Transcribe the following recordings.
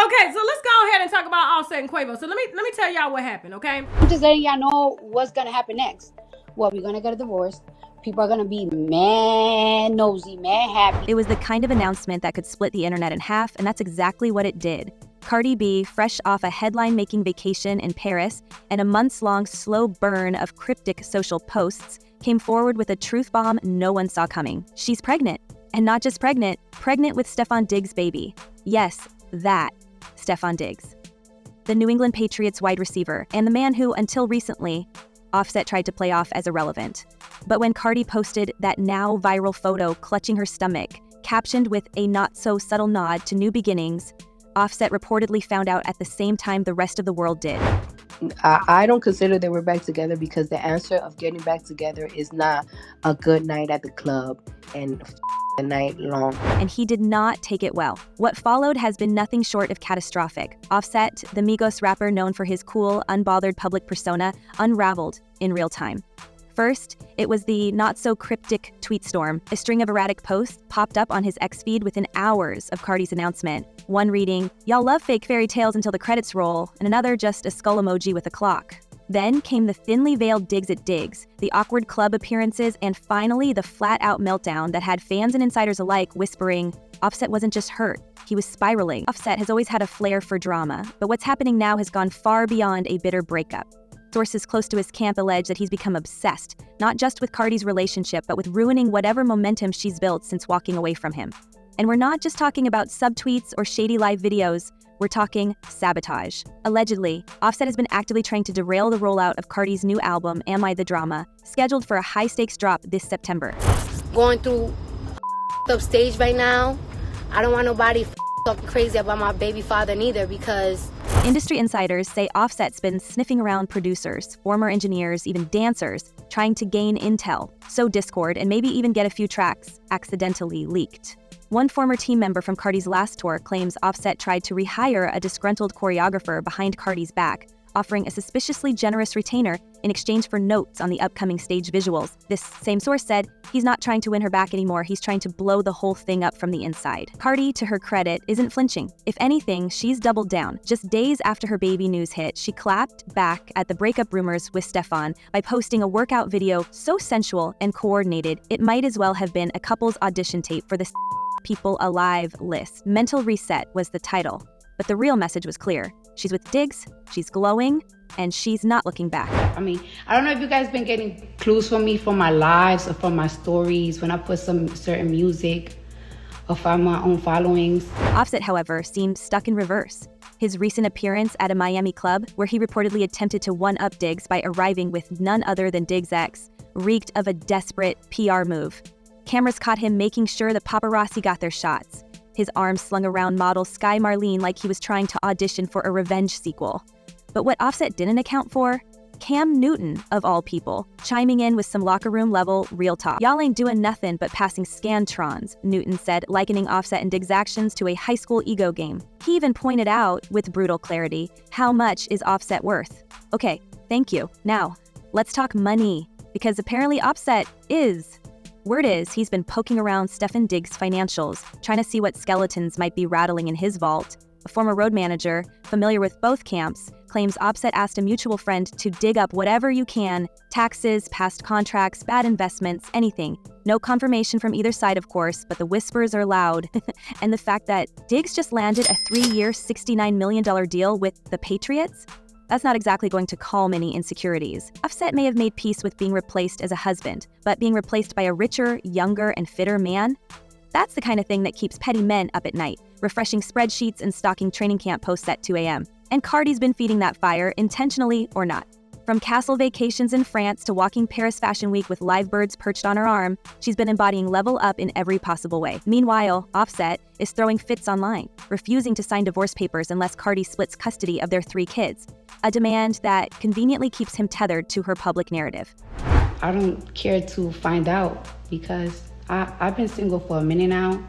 Okay, so let's go ahead and talk about Offset and Quavo. So let me tell y'all what happened, okay? I'm just letting y'all know what's gonna happen next. Well, we're gonna get a divorce. People are gonna be mad nosy, mad happy. It was the kind of announcement that could split the internet in half, and that's exactly what it did. Cardi B, fresh off a headline-making vacation in Paris and a months-long slow burn of cryptic social posts, came forward with a truth bomb no one saw coming. She's pregnant. And not just pregnant with Stefon Diggs' baby. Yes, that Stefon Diggs. The New England Patriots wide receiver, and the man who, until recently, Offset tried to play off as irrelevant. But when Cardi posted that now viral photo clutching her stomach, captioned with a not-so-subtle nod to new beginnings, Offset reportedly found out at the same time the rest of the world did. I don't consider that we're back together because the answer of getting back together is not a good night at the club and a night long. And he did not take it well. What followed has been nothing short of catastrophic. Offset, the Migos rapper known for his cool, unbothered public persona, unraveled in real time. First, it was the not-so-cryptic tweet storm. A string of erratic posts popped up on his X feed within hours of Cardi's announcement. One reading, "Y'all love fake fairy tales until the credits roll," and another just a skull emoji with a clock. Then came the thinly veiled digs at Diggs, the awkward club appearances, and finally the flat-out meltdown that had fans and insiders alike whispering, Offset wasn't just hurt, he was spiraling. Offset has always had a flair for drama, but what's happening now has gone far beyond a bitter breakup. Sources close to his camp allege that he's become obsessed, not just with Cardi's relationship, but with ruining whatever momentum she's built since walking away from him. And we're not just talking about subtweets or shady live videos, we're talking sabotage. Allegedly, Offset has been actively trying to derail the rollout of Cardi's new album, Am I the Drama, scheduled for a high-stakes drop this September. Going through up stage right now. I don't want nobody talking crazy about my baby father neither, because industry insiders say Offset's been sniffing around producers, former engineers, even dancers, trying to gain intel, sow discord, and maybe even get a few tracks accidentally leaked. One former team member from Cardi's last tour claims Offset tried to rehire a disgruntled choreographer behind Cardi's back, offering a suspiciously generous retainer in exchange for notes on the upcoming stage visuals. This same source said, he's not trying to win her back anymore, he's trying to blow the whole thing up from the inside. Cardi, to her credit, isn't flinching. If anything, she's doubled down. Just days after her baby news hit, she clapped back at the breakup rumors with Stefon by posting a workout video so sensual and coordinated, it might as well have been a couple's audition tape for the People Alive list. Mental Reset was the title, but the real message was clear. She's with Diggs, she's glowing, and she's not looking back. I mean, I don't know if you guys been getting clues from me from my lives or from my stories when I put some certain music or find my own followings. Offset, however, seemed stuck in reverse. His recent appearance at a Miami club, where he reportedly attempted to one-up Diggs by arriving with none other than Diggs' ex, reeked of a desperate PR move. Cameras caught him making sure the paparazzi got their shots, his arms slung around model Sky Marlene like he was trying to audition for a revenge sequel. But what Offset didn't account for? Cam Newton, of all people, chiming in with some locker room level real talk. "Y'all ain't doing nothing but passing scantrons," Newton said, likening Offset and Diggs' actions to a high school ego game. He even pointed out, with brutal clarity, how much is Offset worth? Okay, thank you. Now, let's talk money, because apparently Offset is. Word is he's been poking around Stefon Diggs' financials, trying to see what skeletons might be rattling in his vault. A former road manager, familiar with both camps, claims Offset asked a mutual friend to dig up whatever you can, taxes, past contracts, bad investments, anything. No confirmation from either side, of course, but the whispers are loud. And the fact that Diggs just landed a 3-year, $69 million deal with the Patriots? That's not exactly going to calm any insecurities. Offset may have made peace with being replaced as a husband, but being replaced by a richer, younger, and fitter man? That's the kind of thing that keeps petty men up at night, refreshing spreadsheets and stalking training camp posts at 2 a.m. And Cardi's been feeding that fire, intentionally or not. From castle vacations in France to walking Paris Fashion Week with live birds perched on her arm, she's been embodying level up in every possible way. Meanwhile, Offset is throwing fits online, refusing to sign divorce papers unless Cardi splits custody of their 3 kids, a demand that conveniently keeps him tethered to her public narrative. I don't care to find out because I've been single for a minute now,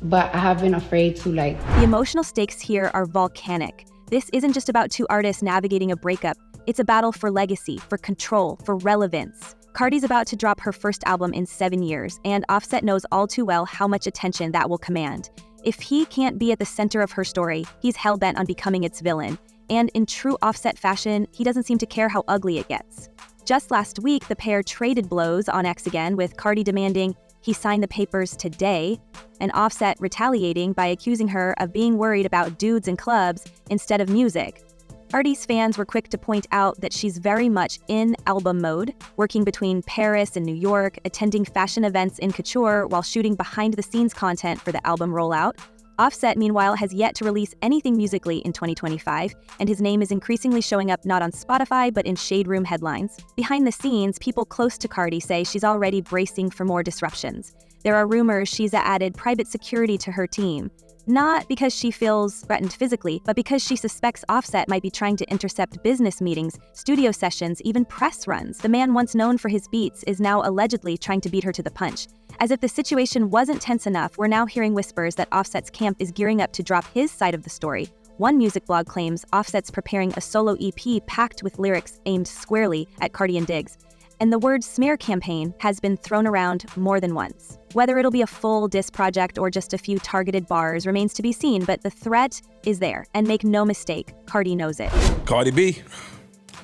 but I have been afraid to The emotional stakes here are volcanic. This isn't just about 2 artists navigating a breakup. It's a battle for legacy, for control, for relevance. Cardi's about to drop her first album in 7 years, and Offset knows all too well how much attention that will command. If he can't be at the center of her story, he's hell-bent on becoming its villain. And in true Offset fashion, he doesn't seem to care how ugly it gets. Just last week, the pair traded blows on X again, with Cardi demanding he sign the papers today, and Offset retaliating by accusing her of being worried about dudes and clubs instead of music. Cardi's fans were quick to point out that she's very much in album mode, working between Paris and New York, attending fashion events in couture while shooting behind-the-scenes content for the album rollout. Offset, meanwhile, has yet to release anything musically in 2025, and his name is increasingly showing up not on Spotify but in shade room headlines. Behind the scenes, people close to Cardi say she's already bracing for more disruptions. There are rumors she's added private security to her team, not because she feels threatened physically, but because she suspects Offset might be trying to intercept business meetings, studio sessions, even press runs. The man once known for his beats is now allegedly trying to beat her to the punch. As if the situation wasn't tense enough, we're now hearing whispers that Offset's camp is gearing up to drop his side of the story. One music blog claims Offset's preparing a solo EP packed with lyrics aimed squarely at Cardi and Diggs. And the word smear campaign has been thrown around more than once. Whether it'll be a full diss project or just a few targeted bars remains to be seen, but the threat is there. And make no mistake, Cardi knows it. Cardi B.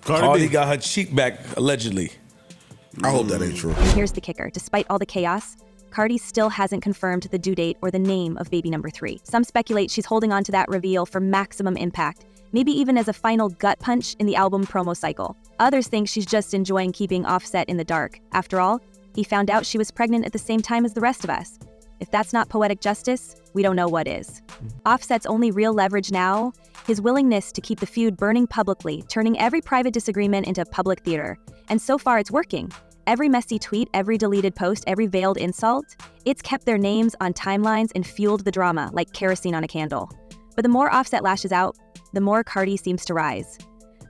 Cardi got her cheek back, allegedly. I hope that ain't true. And here's the kicker. Despite all the chaos, Cardi still hasn't confirmed the due date or the name of baby number 3. Some speculate she's holding on to that reveal for maximum impact, maybe even as a final gut punch in the album promo cycle. Others think she's just enjoying keeping Offset in the dark. After all, he found out she was pregnant at the same time as the rest of us. If that's not poetic justice, we don't know what is. Offset's only real leverage now, his willingness to keep the feud burning publicly, turning every private disagreement into public theater. And so far it's working. Every messy tweet, every deleted post, every veiled insult, it's kept their names on timelines and fueled the drama like kerosene on a candle. But the more Offset lashes out, the more Cardi seems to rise.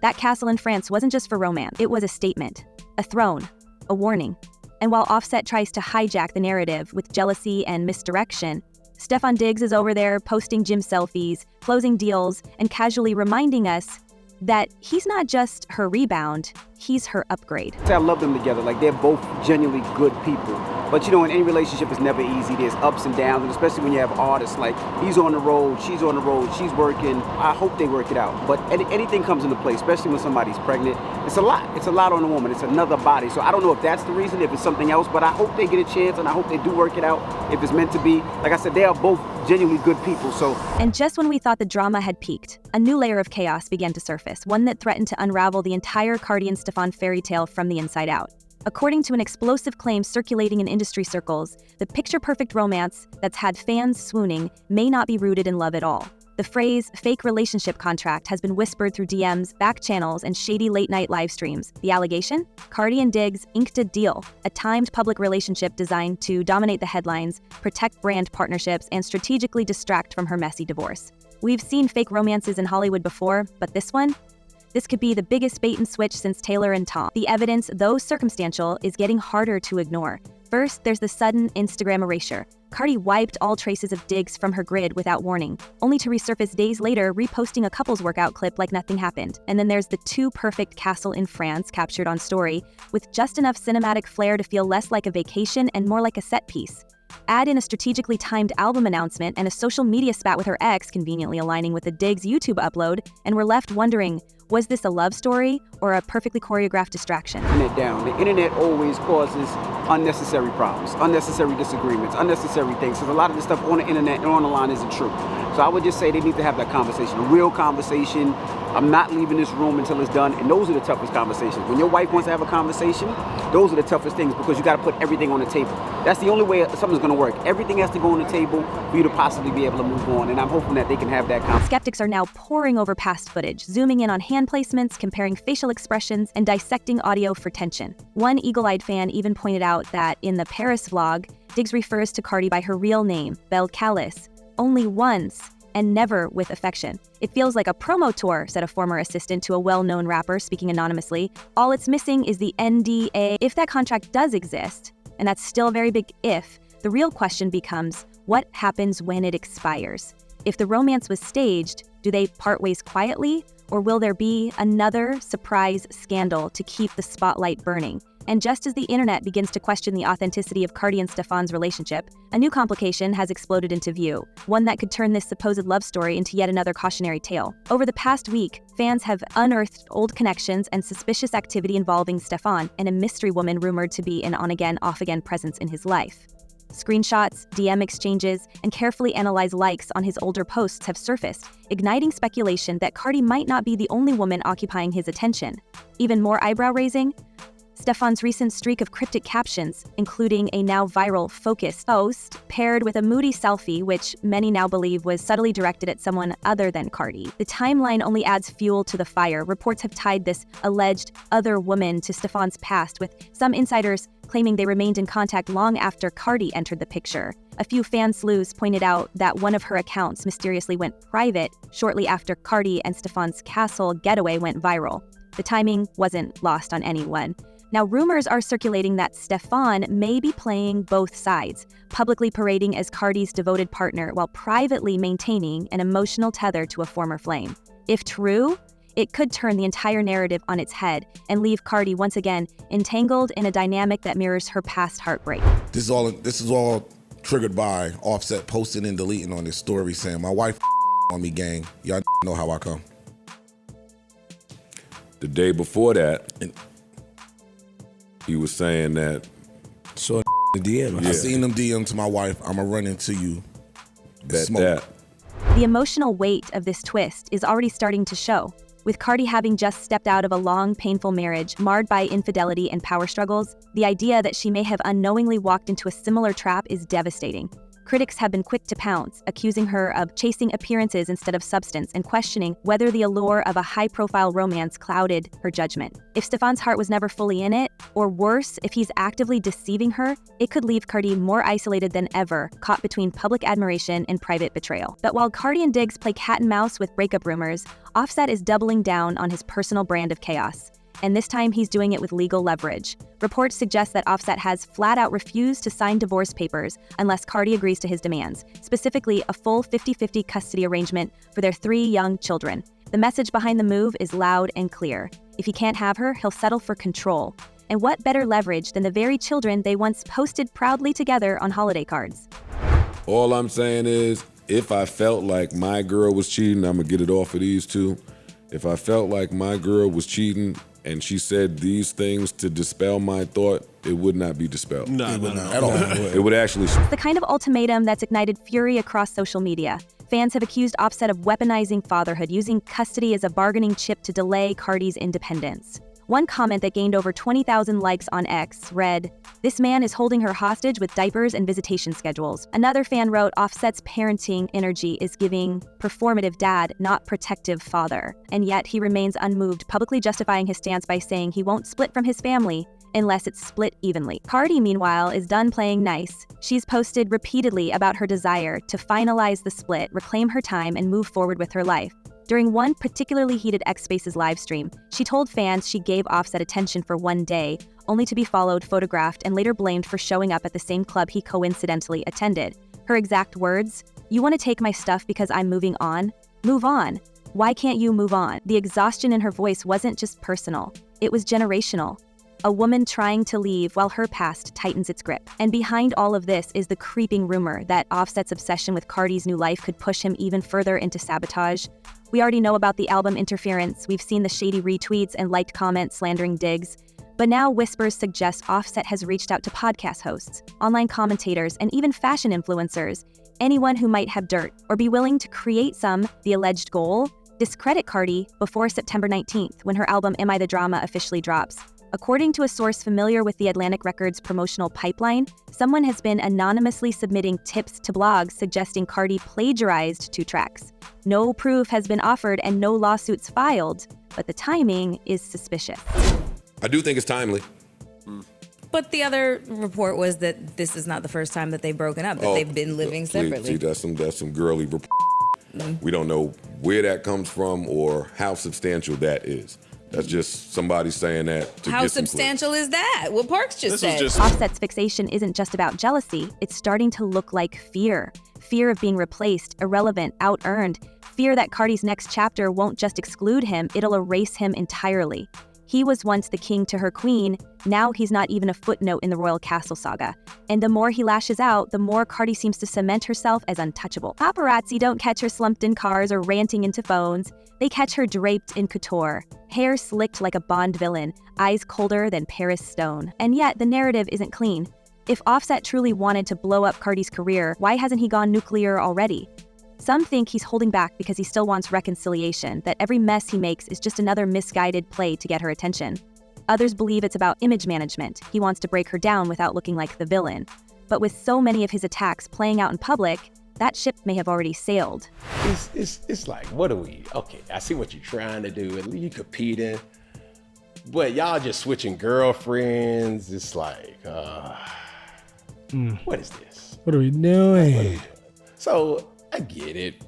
That castle in France wasn't just for romance. It was a statement, a throne, a warning. And while Offset tries to hijack the narrative with jealousy and misdirection, Stefon Diggs is over there posting gym selfies, closing deals, and casually reminding us that he's not just her rebound, he's her upgrade. I love them together. Like, they're both genuinely good people. But you know, in any relationship, it's never easy. There's ups and downs, and especially when you have artists like he's on the road, she's working. I hope they work it out. But anything comes into play, especially when somebody's pregnant. It's a lot. It's a lot on a woman. It's another body. So I don't know if that's the reason, if it's something else, but I hope they get a chance, and I hope they do work it out if it's meant to be. Like I said, they are both genuinely good people. And just when we thought the drama had peaked, a new layer of chaos began to surface, one that threatened to unravel the entire Cardi and Stefon fairy tale from the inside out. According to an explosive claim circulating in industry circles, the picture-perfect romance that's had fans swooning may not be rooted in love at all. The phrase fake relationship contract has been whispered through DMs, back channels, and shady late-night live streams. The allegation? Cardi and Diggs inked a deal, a timed public relationship designed to dominate the headlines, protect brand partnerships, and strategically distract from her messy divorce. We've seen fake romances in Hollywood before, but this one? This could be the biggest bait and switch since Taylor and Tom. The evidence, though circumstantial, is getting harder to ignore. First, there's the sudden Instagram erasure. Cardi wiped all traces of Diggs from her grid without warning, only to resurface days later, reposting a couple's workout clip like nothing happened. And then there's the too perfect castle in France captured on story, with just enough cinematic flair to feel less like a vacation and more like a set piece. Add in a strategically timed album announcement and a social media spat with her ex conveniently aligning with the Diggs YouTube upload, and we're left wondering, was this a love story or a perfectly choreographed distraction? The internet always causes unnecessary problems, unnecessary disagreements, unnecessary things. Because a lot of the stuff on the internet and on the line isn't true. So I would just say they need to have that conversation, a real conversation. I'm not leaving this room until it's done. And those are the toughest conversations. When your wife wants to have a conversation, those are the toughest things, because you got to put everything on the table. That's the only way something's going to work. Everything has to go on the table for you to possibly be able to move on. And I'm hoping that they can have that conversation. Skeptics are now poring over past footage, zooming in on hand placements, comparing facial expressions, and dissecting audio for tension. One eagle-eyed fan even pointed out that in the Paris vlog, Diggs refers to Cardi by her real name, Belle Callis, only once, and never with affection. It feels like a promo tour, said a former assistant to a well-known rapper speaking anonymously. All it's missing is the NDA. If that contract does exist, and that's still a very big if, the real question becomes, what happens when it expires? If the romance was staged, do they part ways quietly, or will there be another surprise scandal to keep the spotlight burning? And just as the internet begins to question the authenticity of Cardi and Stefan's relationship, a new complication has exploded into view, one that could turn this supposed love story into yet another cautionary tale. Over the past week, fans have unearthed old connections and suspicious activity involving Stefan and a mystery woman rumored to be an on-again, off-again presence in his life. Screenshots, DM exchanges, and carefully analyzed likes on his older posts have surfaced, igniting speculation that Cardi might not be the only woman occupying his attention. Even more eyebrow-raising? Stefan's recent streak of cryptic captions, including a now viral focused post paired with a moody selfie, which many now believe was subtly directed at someone other than Cardi. The timeline only adds fuel to the fire. Reports have tied this alleged other woman to Stefan's past, with some insiders claiming they remained in contact long after Cardi entered the picture. A few fan sleuths pointed out that one of her accounts mysteriously went private shortly after Cardi and Stefan's castle getaway went viral. The timing wasn't lost on anyone. Now, rumors are circulating that Stefan may be playing both sides, publicly parading as Cardi's devoted partner while privately maintaining an emotional tether to a former flame. If true, it could turn the entire narrative on its head and leave Cardi once again entangled in a dynamic that mirrors her past heartbreak. This is all triggered by Offset posting and deleting on his story saying, "My wife on me, gang. Y'all know how I come." The day before that, he was saying that. So the DM. I seen them DM to my wife, "I'ma run into you." That. The emotional weight of this twist is already starting to show. With Cardi having just stepped out of a long, painful marriage marred by infidelity and power struggles, the idea that she may have unknowingly walked into a similar trap is devastating. Critics have been quick to pounce, accusing her of chasing appearances instead of substance and questioning whether the allure of a high-profile romance clouded her judgment. If Stefan's heart was never fully in it, or worse, if he's actively deceiving her, it could leave Cardi more isolated than ever, caught between public admiration and private betrayal. But while Cardi and Diggs play cat and mouse with breakup rumors, Offset is doubling down on his personal brand of chaos. And this time he's doing it with legal leverage. Reports suggest that Offset has flat out refused to sign divorce papers unless Cardi agrees to his demands, specifically a full 50-50 custody arrangement for their 3 young children. The message behind the move is loud and clear. If he can't have her, he'll settle for control. And what better leverage than the very children they once posted proudly together on holiday cards? All I'm saying is, if I felt like my girl was cheating, I'm gonna get it off of these two. If I felt like my girl was cheating, and she said these things to dispel my thought, it would not be dispelled. No, at all. It would actually. The kind of ultimatum that's ignited fury across social media. Fans have accused Offset of weaponizing fatherhood, using custody as a bargaining chip to delay Cardi's independence. One comment that gained over 20,000 likes on X read, "This man is holding her hostage with diapers and visitation schedules." Another fan wrote, "Offset's parenting energy is giving performative dad, not protective father." And yet he remains unmoved, publicly justifying his stance by saying he won't split from his family unless it's split evenly. Cardi, meanwhile, is done playing nice. She's posted repeatedly about her desire to finalize the split, reclaim her time, and move forward with her life. During one particularly heated X Spaces live stream, she told fans she gave Offset attention for one day, only to be followed, photographed, and later blamed for showing up at the same club he coincidentally attended. Her exact words, "You want to take my stuff because I'm moving on? Move on. Why can't you move on?" The exhaustion in her voice wasn't just personal, it was generational. A woman trying to leave while her past tightens its grip. And behind all of this is the creeping rumor that Offset's obsession with Cardi's new life could push him even further into sabotage. We already know about the album interference, we've seen the shady retweets and liked comments slandering Diggs, but now whispers suggest Offset has reached out to podcast hosts, online commentators, and even fashion influencers, anyone who might have dirt or be willing to create some, the alleged goal, discredit Cardi before September 19th, when her album Am I the Drama officially drops. According to a source familiar with the Atlantic Records promotional pipeline, someone has been anonymously submitting tips to blogs suggesting Cardi plagiarized 2 tracks. No proof has been offered and no lawsuits filed, but the timing is suspicious. I do think it's timely. But the other report was that this is not the first time that they've broken up, that they've been living separately. See, that's some girly report. We don't know where that comes from or how substantial that is. That's just somebody saying that to How get some substantial is that? What Parks just said. Offset's fixation isn't just about jealousy, it's starting to look like fear. Fear of being replaced, irrelevant, out-earned. Fear that Cardi's next chapter won't just exclude him, it'll erase him entirely. He was once the king to her queen, now he's not even a footnote in the royal castle saga. And the more he lashes out, the more Cardi seems to cement herself as untouchable. Paparazzi don't catch her slumped in cars or ranting into phones. They catch her draped in couture, hair slicked like a Bond villain, eyes colder than Paris stone. And yet, the narrative isn't clean. If Offset truly wanted to blow up Cardi's career, why hasn't he gone nuclear already? Some think he's holding back because he still wants reconciliation, that every mess he makes is just another misguided play to get her attention. Others believe it's about image management. He wants to break her down without looking like the villain. But with so many of his attacks playing out in public, that ship may have already sailed. It's like, what are we? Okay, I see what you're trying to do. You competing, but y'all just switching girlfriends. It's like, what is this? What are we doing? So I get it.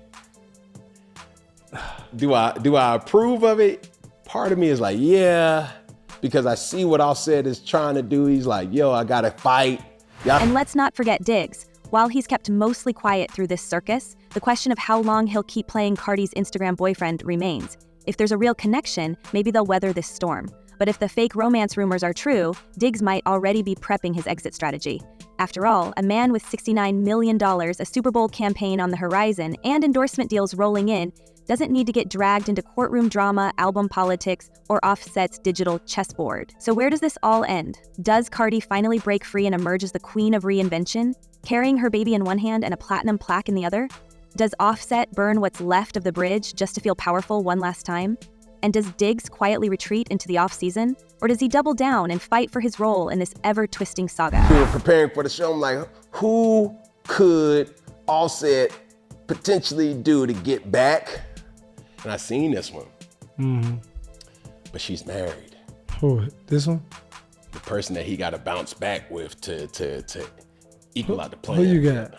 Do I approve of it? Part of me is like, yeah, because I see what Offset is trying to do. He's like, yo, I gotta fight. And let's not forget Diggs. While he's kept mostly quiet through this circus, the question of how long he'll keep playing Cardi's Instagram boyfriend remains. If there's a real connection, maybe they'll weather this storm. But if the fake romance rumors are true, Diggs might already be prepping his exit strategy. After all, a man with $69 million, a Super Bowl campaign on the horizon, and endorsement deals rolling in doesn't need to get dragged into courtroom drama, album politics, or Offset's digital chessboard. So where does this all end? Does Cardi finally break free and emerge as the queen of reinvention, carrying her baby in one hand and a platinum plaque in the other? Does Offset burn what's left of the bridge just to feel powerful one last time? And does Diggs quietly retreat into the off-season? Or does he double down and fight for his role in this ever-twisting saga? We were preparing for the show. I'm like, who could Offset potentially do to get back? And I seen this one. Mm-hmm. But she's married. Who? This one? The person that he got to bounce back with to equal out the plan. Who you got?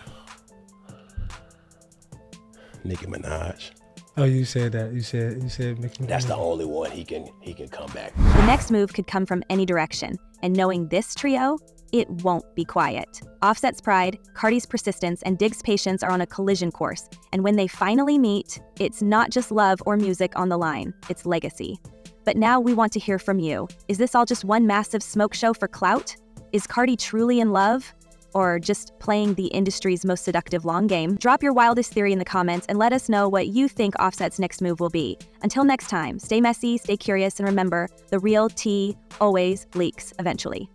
Nicki Minaj. Oh, you said that. You said Nicki Minaj. That's the only one he can come back. The next move could come from any direction, and knowing this trio, it won't be quiet. Offset's pride, Cardi's persistence, and Diggs' patience are on a collision course, and when they finally meet, it's not just love or music on the line, it's legacy. But now we want to hear from you. Is this all just one massive smoke show for clout? Is Cardi truly in love? Or just playing the industry's most seductive long game? Drop your wildest theory in the comments and let us know what you think Offset's next move will be. Until next time, stay messy, stay curious, and remember, the real tea always leaks eventually.